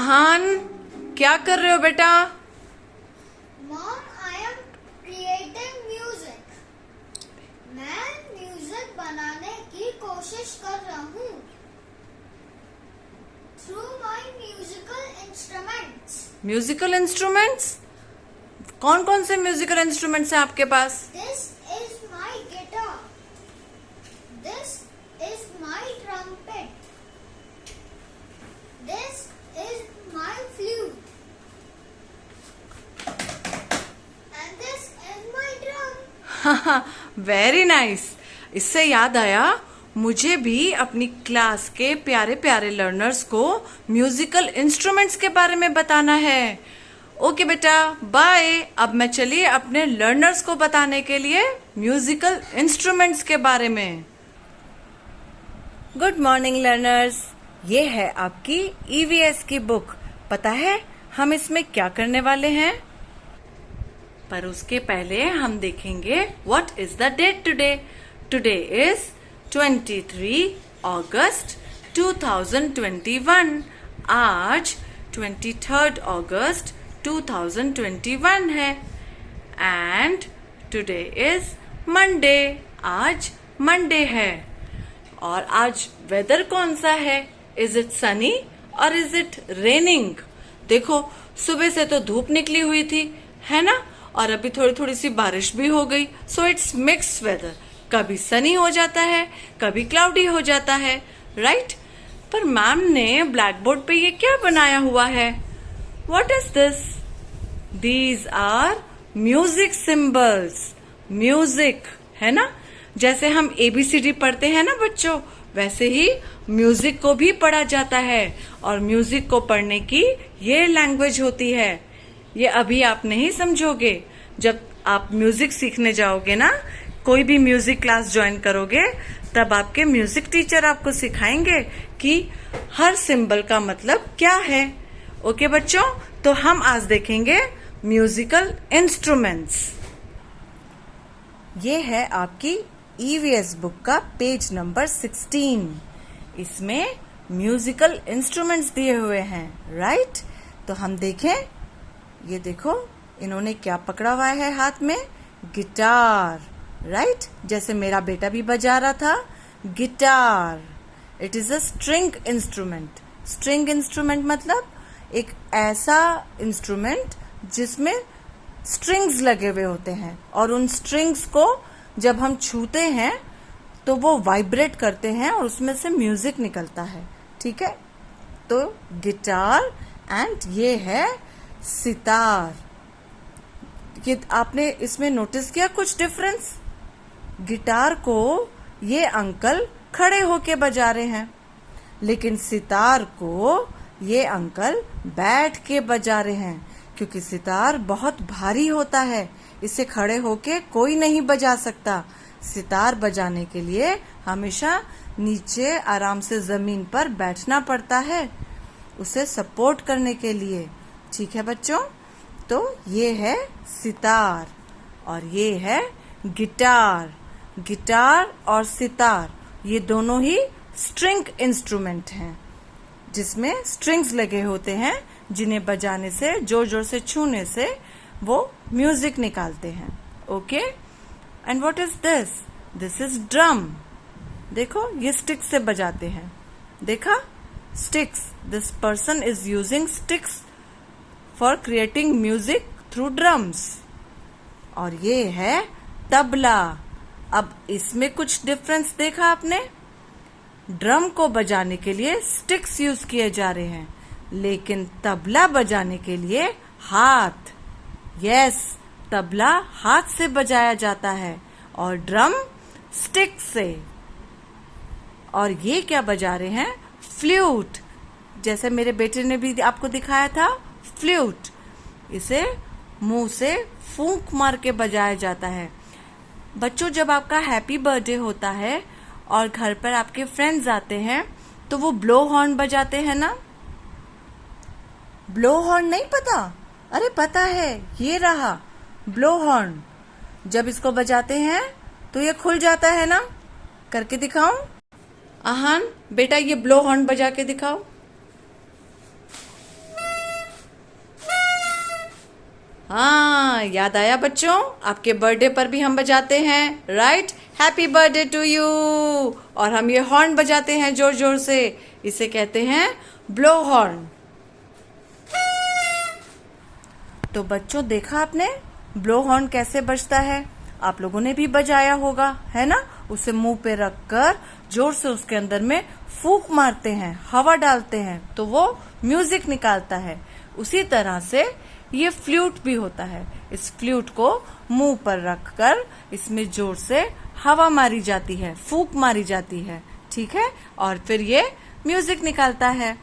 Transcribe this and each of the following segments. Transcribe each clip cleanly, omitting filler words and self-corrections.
आहान, क्या कर रहे हो बेटा? Mom, I am creating music. मैं म्यूजिक बनाने की कोशिश कर रहा हूँ through my musical instruments. Musical instruments? कौन कौन से म्यूजिकल इंस्ट्रूमेंट्स हैं आपके पास? This is my guitar, this is my trumpet, this is my flute and this is my drum. Very nice. इससे याद आया, मुझे भी अपनी क्लास के प्यारे प्यारे लर्नर्स को म्यूजिकल इंस्ट्रूमेंट्स के बारे में बताना है। ओके बेटा, बाय। अब मैं चलिए अपने लर्नर्स को बताने के लिए म्यूजिकल इंस्ट्रूमेंट्स के बारे में। गुड मॉर्निंग लर्नर्स, ये है आपकी ईवीएस की बुक। पता है हम इसमें क्या करने वाले हैं? पर उसके पहले हम देखेंगे what is the date today. Today is 23 अगस्त 2021। आज 23 अगस्त 2021 है। And today is Monday. आज मंडे है। और आज वेदर कौन सा है? इज इट सनी और इज इट रेनिंग? देखो, सुबह से तो धूप निकली हुई थी, है ना? और अभी थोड़ी थोड़ी सी बारिश भी हो गई। So it's mix weather. कभी सनी हो जाता है, कभी क्लाउडी हो जाता है, राइट? पर मैम ने ब्लैक बोर्ड पे ये क्या बनाया हुआ है? What is this? These are music symbols. Music, है ना? जैसे हम ABCD पढ़ते हैं ना बच्चों, वैसे ही म्यूजिक को भी पढ़ा जाता है। और म्यूजिक को पढ़ने की ये लैंग्वेज होती है। ये अभी आप नहीं समझोगे। जब आप म्यूजिक सीखने जाओगे ना, कोई भी म्यूजिक क्लास ज्वाइन करोगे, तब आपके म्यूजिक टीचर आपको सिखाएंगे कि हर सिंबल का मतलब क्या है। ओके बच्चों, तो हम आज देखेंगे म्यूजिकल इंस्ट्रूमेंट्स। ये है आपकी ईवीएस बुक का पेज नंबर 16। इसमें म्यूजिकल इंस्ट्रूमेंट्स दिए हुए हैं, राइट? तो हम देखें, ये देखो इन्होंने क्या पकड़ा हुआ है हाथ में? Guitar, right? जैसे मेरा बेटा भी बजा रहा था guitar. It is a string instrument. String instrument मतलब एक ऐसा इंस्ट्रूमेंट जिसमें स्ट्रिंग्स लगे हुए होते हैं, और उन स्ट्रिंग्स को जब हम छूते हैं तो वो वाइब्रेट करते हैं और उसमें से म्यूजिक निकलता है, ठीक है? तो गिटार एंड ये है सितार। ये आपने इसमें नोटिस किया कुछ डिफरेंस? गिटार को ये अंकल खड़े होके बजा रहे हैं, लेकिन सितार को ये अंकल बैठ के बजा रहे हैं, क्योंकि सितार बहुत भारी होता है। इसे खड़े होके कोई नहीं बजा सकता। सितार बजाने के लिए हमेशा नीचे आराम से जमीन पर बैठना पड़ता है, उसे सपोर्ट करने के लिए। ठीक है बच्चों? तो ये है सितार और ये है गिटार। गिटार और सितार ये दोनों ही स्ट्रिंग इंस्ट्रूमेंट हैं, जिसमें स्ट्रिंग्स लगे होते हैं, जिन्हें बजाने से, जोर जोर से छूने से वो म्यूजिक निकालते हैं। Okay? And what is this? This is drum. देखो, ये स्टिक्स से बजाते हैं। देखा? Sticks. This person is using sticks for creating music through drums. और ये है तबला। अब इसमें कुछ डिफरेंस देखा आपने? ड्रम को बजाने के लिए स्टिक्स यूज किए जा रहे हैं, लेकिन तबला बजाने के लिए हाथ। यस, तबला हाथ से बजाया जाता है और ड्रम स्टिक से। और ये क्या बजा रहे हैं? फ्लूट। जैसे मेरे बेटे ने भी आपको दिखाया था, फ्लूट। इसे मुंह से फूंक मार के बजाया जाता है। बच्चों, जब आपका हैप्पी बर्थडे होता है और घर पर आपके फ्रेंड्स आते हैं, तो वो ब्लो हॉर्न बजाते हैं ना? ब्लो हॉर्न नहीं पता? अरे पता है, ये रहा ब्लो हॉर्न। जब इसको बजाते हैं तो ये खुल जाता है ना? करके दिखाऊं? आहान बेटा, ये ब्लो हॉर्न बजा के दिखाओ। हाँ, याद आया बच्चों, आपके बर्थडे पर भी हम बजाते हैं, right? Happy birthday to you. और हम ये हॉर्न बजाते हैं जोर जोर से, इसे कहते हैं ब्लो हॉर्न। तो बच्चों, देखा आपने ब्लो हॉर्न कैसे बजता है? आप लोगों ने भी बजाया होगा, है ना? उसे मुंह पे रखकर जोर से उसके अंदर में फूंक मारते हैं, हवा डालते हैं, तो वो म्यूजिक निकालता है। उसी तरह से ये फ्लूट भी होता है। इस फ्लूट को मुंह पर रखकर इसमें जोर से हवा मारी जाती है, फूंक मारी जाती है, ठीक है? और फिर ये म्यूजिक निकालता है।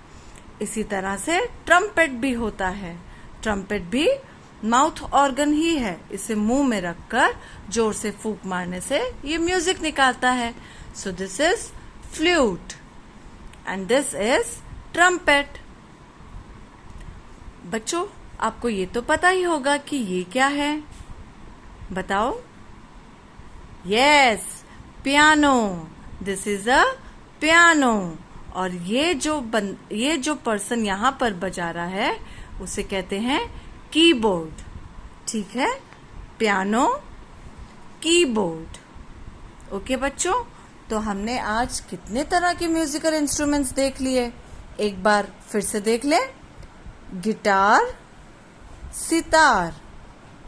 इसी तरह से ट्रम्पेट भी होता है। ट्रम्पेट भी माउथ ऑर्गन ही है। इसे मुंह में रखकर जोर से फूंक मारने से ये म्यूजिक निकालता है। So this is flute and this is trumpet. बच्चों, आपको ये तो पता ही होगा कि ये क्या है, बताओ? Yes, piano. This is a piano. और ये जो पर्सन यहाँ पर बजा रहा है उसे कहते हैं कीबोर्ड, ठीक है? Piano, keyboard. ओके बच्चों, तो हमने आज कितने तरह के म्यूजिकल इंस्ट्रूमेंट्स देख लिए, एक बार फिर से देख लें। Guitar, sitar,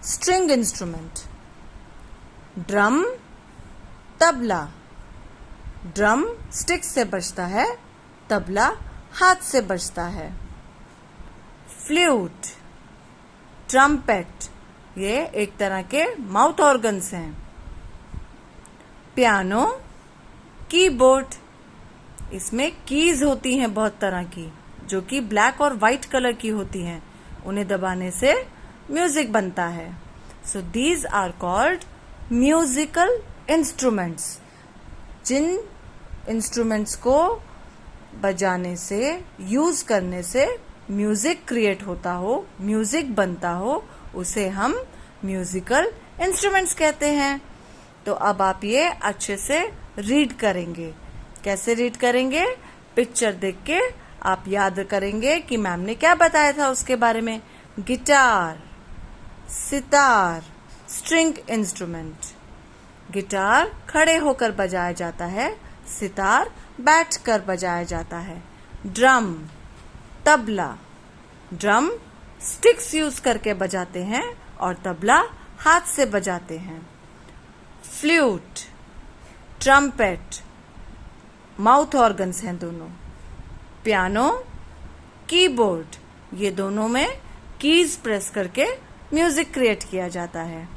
string instrument, drum, tabla. Drum stick से बजता है, तबला हाथ से बजता है। फ्लूट, ट्रम्पेट, ये एक तरह के माउथ ऑर्गन्स हैं। पियानो, कीबोर्ड, इसमें कीज होती हैं बहुत तरह की, जो कि ब्लैक और व्हाइट कलर की होती हैं। उन्हें दबाने से म्यूजिक बनता है। So these are called musical instruments. जिन इंस्ट्रूमेंट्स को बजाने से, यूज करने से म्यूजिक क्रिएट होता हो, म्यूजिक बनता हो, उसे हम म्यूजिकल इंस्ट्रूमेंट्स कहते हैं। तो अब आप ये अच्छे से रीड करेंगे। कैसे रीड करेंगे? पिक्चर देख के आप याद करेंगे कि मैम ने क्या बताया था उसके बारे में। Guitar, sitar, string instrument. Guitar खड़े होकर बजाया जाता है, सितार बैठकर बजाया जाता है। Drum, tabla. Drum sticks use करके बजाते हैं और तबला हाथ से बजाते हैं। फ्लूट, ट्रम्पेट, माउथ ऑर्गन्स हैं दोनों। पियानो, कीबोर्ड, ये दोनों में कीज प्रेस करके म्यूजिक क्रिएट किया जाता है।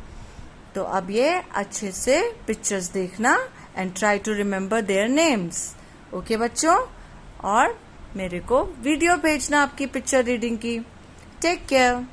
तो अब ये अच्छे से पिक्चर्स देखना and try to remember their names. Okay बच्चों, और मेरे को वीडियो भेजना आपकी पिक्चर रीडिंग की। Take care.